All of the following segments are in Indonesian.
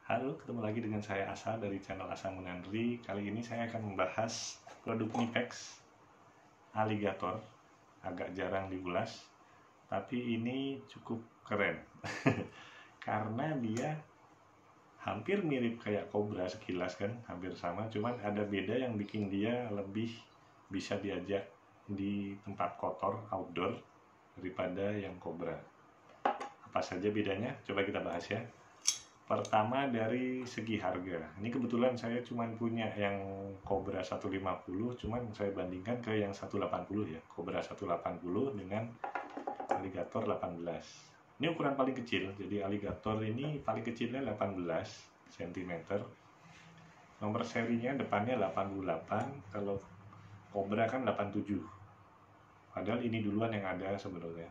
Halo, ketemu lagi dengan saya Asa dari channel Asa Munandri. Kali ini saya akan membahas produk Knipex Alligator. Agak jarang diulas, tapi ini cukup keren karena dia hampir mirip kayak Cobra sekilas kan, hampir sama, cuman ada beda yang bikin dia lebih bisa diajak di tempat kotor outdoor daripada yang Cobra. Apa saja bedanya? Coba kita bahas ya. Pertama dari segi harga. Ini kebetulan saya cuma punya yang Cobra 150, cuman saya bandingkan ke yang 180 ya. Cobra 180 dengan Alligator 18. Ini ukuran paling kecil. Jadi Alligator ini paling kecilnya 18 cm. Nomor serinya depannya 88, kalau Cobra kan 87. Padahal ini duluan yang ada sebenarnya.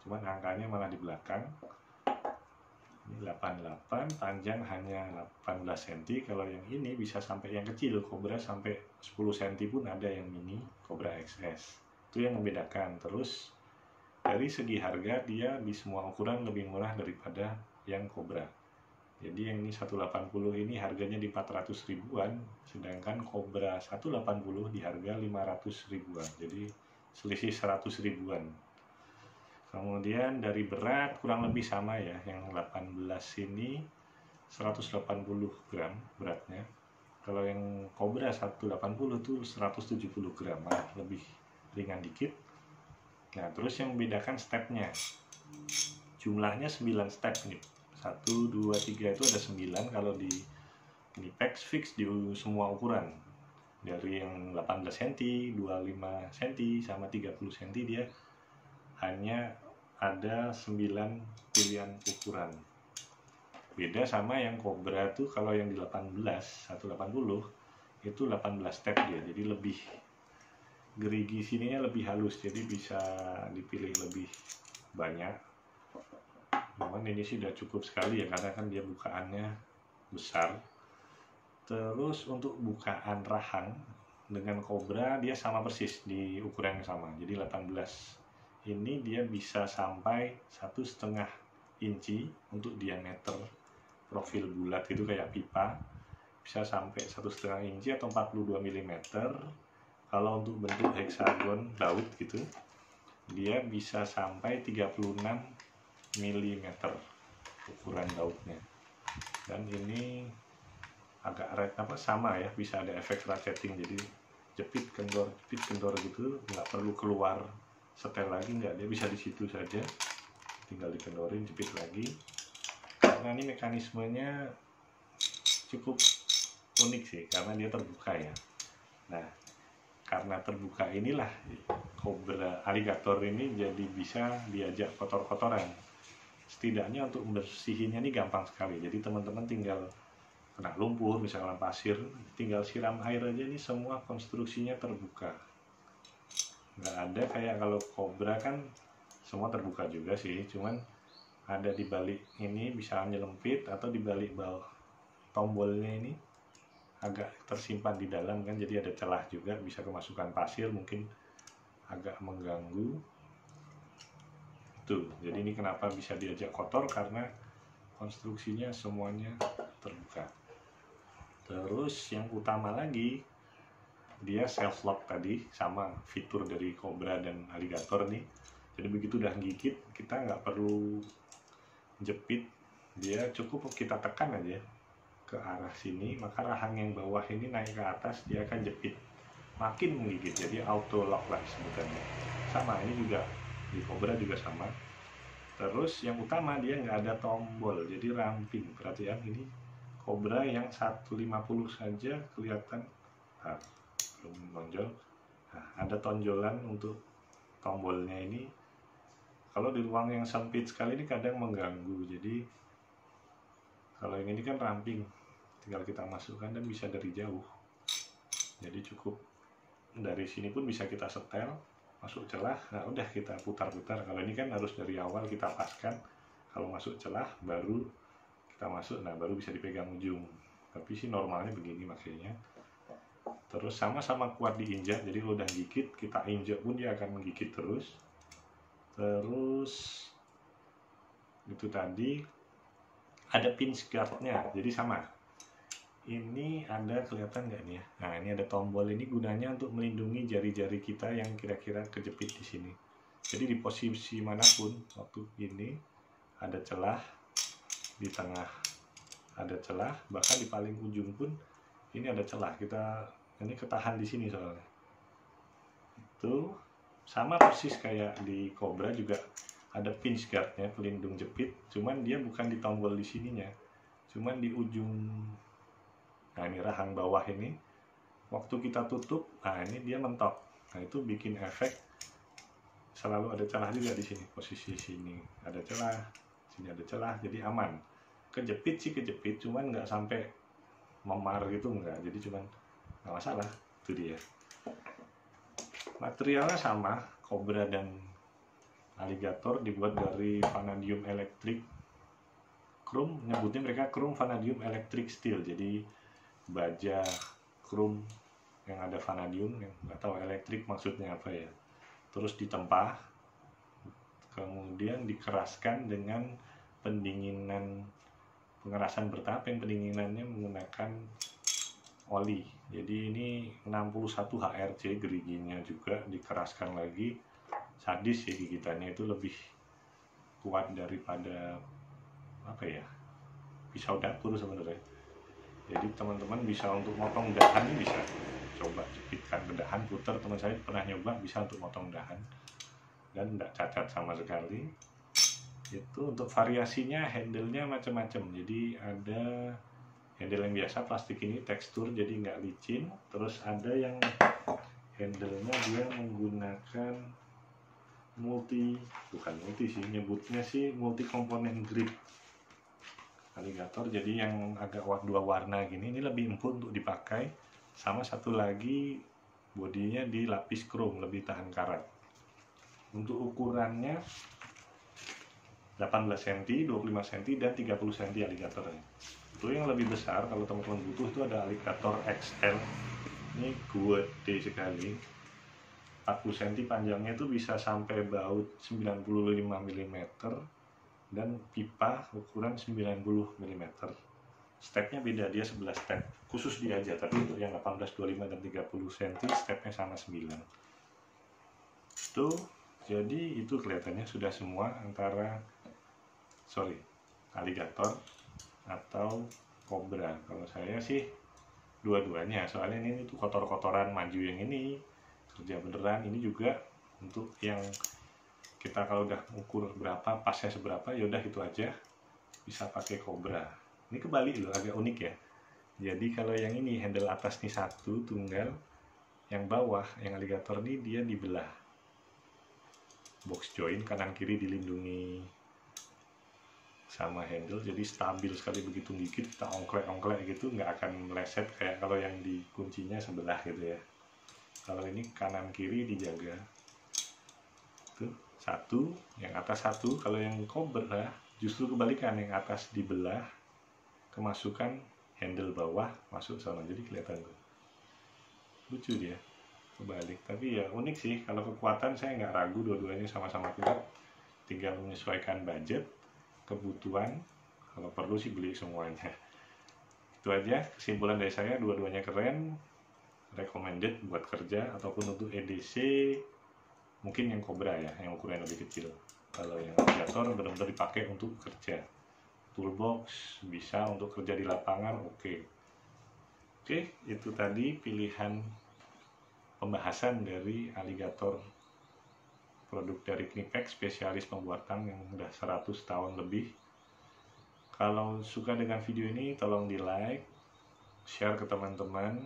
Cuman angkanya malah di belakang. Ini 88, panjang hanya 18 cm. Kalau yang ini bisa sampai yang kecil, Cobra sampai 10 cm pun ada yang mini, Cobra XS. Itu yang membedakan. Terus dari segi harga dia di semua ukuran lebih murah daripada yang Cobra. Jadi yang ini 180 ini harganya di 400 ribuan, sedangkan Cobra 180 di harga 500 ribuan. Jadi selisih 100 ribuan. Kemudian dari berat kurang lebih sama ya, yang 18 ini 180 gram beratnya. Kalau yang Cobra 180 tuh 170 gram, lebih ringan dikit. Nah, terus yang membedakan stepnya. Jumlahnya 9 step nih. 1, 2, 3 itu ada 9. Kalau di Knipex fix di semua ukuran. Dari yang 18 cm, 25 cm, sama 30 cm dia hanya ada 9 pilihan ukuran. Beda sama yang Cobra tuh, kalau yang di 18 180 itu 18 step dia, jadi lebih gerigi sininya lebih halus, jadi bisa dipilih lebih banyak. Cuman ini sih udah cukup sekali ya, karena kan dia bukaannya besar. Terus untuk bukaan rahang dengan Cobra dia sama persis di ukuran yang sama, jadi 18. Ini dia bisa sampai 1,5 inci untuk diameter profil bulat itu kayak pipa, bisa sampai 1,5 inci atau 42 mm. Kalau untuk bentuk heksagon laut gitu dia bisa sampai 36 mm ukuran lautnya. Dan ini agak sama ya, bisa ada efek ratcheting, jadi jepit kendor gitu, nggak perlu keluar setel lagi, nggak, dia bisa di situ saja, tinggal dikendorin, jepit lagi. Karena ini mekanismenya cukup unik sih, karena dia terbuka ya. Nah, karena terbuka inilah Cobra Alligator ini jadi bisa diajak kotor-kotoran. Setidaknya untuk membersihinnya ini gampang sekali. Jadi teman-teman tinggal kena lumpur, misalnya pasir, tinggal siram air aja, ini semua konstruksinya terbuka. Nggak ada kayak kalau Cobra kan semua terbuka juga sih, cuman ada di balik ini bisa nyelempit, atau di balik bawah tombolnya ini agak tersimpan di dalam kan, jadi ada celah juga, bisa kemasukan pasir, mungkin agak mengganggu tuh. Jadi ini kenapa bisa diajak kotor, karena konstruksinya semuanya terbuka. Terus yang utama lagi, dia self lock tadi, sama fitur dari Cobra dan Alligator nih. Jadi begitu udah gigit, kita nggak perlu jepit, dia cukup kita tekan aja ke arah sini, maka rahang yang bawah ini naik ke atas, dia akan jepit, makin menggigit. Jadi auto lock lah sebutannya. Sama ini juga di Cobra juga sama. Terus yang utama dia nggak ada tombol, jadi ramping. Perhatian ini Cobra yang 150 saja kelihatan belum menonjol. Nah, ada tonjolan untuk tombolnya ini. Kalau di ruang yang sempit sekali ini kadang mengganggu. Jadi kalau yang ini kan ramping, tinggal kita masukkan dan bisa dari jauh. Jadi cukup dari sini pun bisa kita setel, masuk celah, nah udah kita putar-putar. Kalau ini kan harus dari awal kita paskan, kalau masuk celah baru kita masuk, nah baru bisa dipegang ujung. Tapi sih normalnya begini makanya. Terus sama-sama kuat diinjak, jadi kalau udah gigit, kita injak pun dia akan menggigit terus. Terus itu tadi ada pinch guardnya, jadi sama. Ini ada kelihatan nggak nih ya? Nah, ini ada tombol, ini gunanya untuk melindungi jari-jari kita yang kira-kira kejepit di sini. Jadi di posisi manapun waktu ini ada celah, di tengah ada celah, bahkan di paling ujung pun ini ada celah. Kita ini ketahan di sini soalnya. Itu sama persis kayak di Cobra juga ada pinch guardnya, pelindung jepit, cuman dia bukan di tombol di sininya, cuman di ujung. Nah, ini rahang bawah ini, waktu kita tutup, nah ini dia mentok. Nah, itu bikin efek selalu ada celah juga di sini. Posisi sini ada celah, sini ada celah, jadi aman. Kejepit sih kejepit, cuman nggak sampai memar gitu, nggak. Jadi cuman nggak masalah. Itu dia. Materialnya sama, Cobra dan Alligator dibuat dari vanadium electric chrome. Nyebutnya mereka chrome vanadium electric steel. Jadi baja chrome yang ada vanadium, yang nggak tahu elektrik maksudnya apa ya, terus ditempa, kemudian dikeraskan dengan pendinginan, pengerasan bertahap yang pendinginannya menggunakan oli. Jadi ini 61 HRC, geriginya juga dikeraskan lagi. Sadis ya, gigitannya itu lebih kuat daripada apa ya, pisau dapur sebenarnya. Jadi teman-teman bisa untuk motong dahan, bisa coba jepitkan ke dahan, putar. Teman saya pernah nyoba, bisa untuk motong dahan dan tidak cacat sama sekali. Itu untuk variasinya, handle-nya macam-macam. Jadi ada handle yang biasa plastik ini, tekstur jadi nggak licin. Terus ada yang handle-nya dia menggunakan bukan multi sih, nyebutnya sih multi komponen grip Alligator. Jadi yang agak dua warna gini, ini lebih empuk untuk dipakai. Sama satu lagi bodinya dilapis chrome, lebih tahan karat. Untuk ukurannya 18 cm, 25 cm, dan 30 cm Alligatornya. Itu yang lebih besar, kalau teman-teman butuh itu ada Alligator XL. Ini gede sekali, 40 cm panjangnya itu bisa sampai baut 95 mm, dan pipa ukuran 90 mm. Stepnya beda, dia 11 step khusus dia aja, tapi untuk yang 18, 25, dan 30 cm stepnya sama 9. Itu jadi itu kelihatannya sudah semua antara Alligator atau Cobra. Kalau saya sih dua-duanya, soalnya ini tuh kotor-kotoran, maju yang ini kerja beneran, ini juga untuk yang kita kalau udah ukur berapa, pasnya seberapa, yaudah itu aja, bisa pakai Cobra. Ini kebalik loh, agak unik ya. Jadi kalau yang ini handle atas nih satu tunggal, yang bawah yang Alligator ini dia dibelah, box joint kanan kiri dilindungi sama handle, jadi stabil sekali. Begitu gigit kita ongklek-ongklek gitu, nggak akan meleset kayak kalau yang di kuncinya sebelah gitu ya. Kalau ini kanan kiri dijaga. Tuh, satu, yang atas satu. Kalau yang Cobra justru kebalikan, yang atas dibelah, kemasukan handle bawah masuk sana, jadi kelihatan tuh. Lucu dia, kebalik. Tapi ya unik sih. Kalau kekuatan saya nggak ragu, dua-duanya sama-sama kuat. Tinggal menyesuaikan budget, kebutuhan. Kalau perlu sih beli semuanya. Itu aja kesimpulan dari saya, dua-duanya keren, recommended buat kerja ataupun untuk EDC. Mungkin yang Cobra ya, yang ukuran lebih kecil. Kalau yang Alligator benar-benar dipakai untuk kerja, toolbox, bisa untuk kerja di lapangan. Oke, itu tadi pilihan pembahasan dari Alligator, produk dari Knipex, spesialis pembuat tang yang udah 100 tahun lebih. Kalau suka dengan video ini, tolong di like, share ke teman-teman,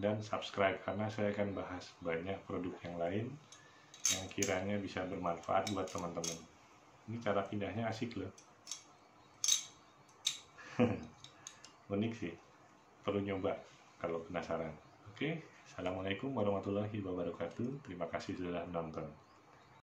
dan subscribe, karena saya akan bahas banyak produk yang lain yang kiranya bisa bermanfaat buat teman-teman. Ini cara pindahnya asik loh. Unik sih, perlu nyoba kalau penasaran. Oke, assalamualaikum warahmatullahi wabarakatuh. Terima kasih sudah menonton.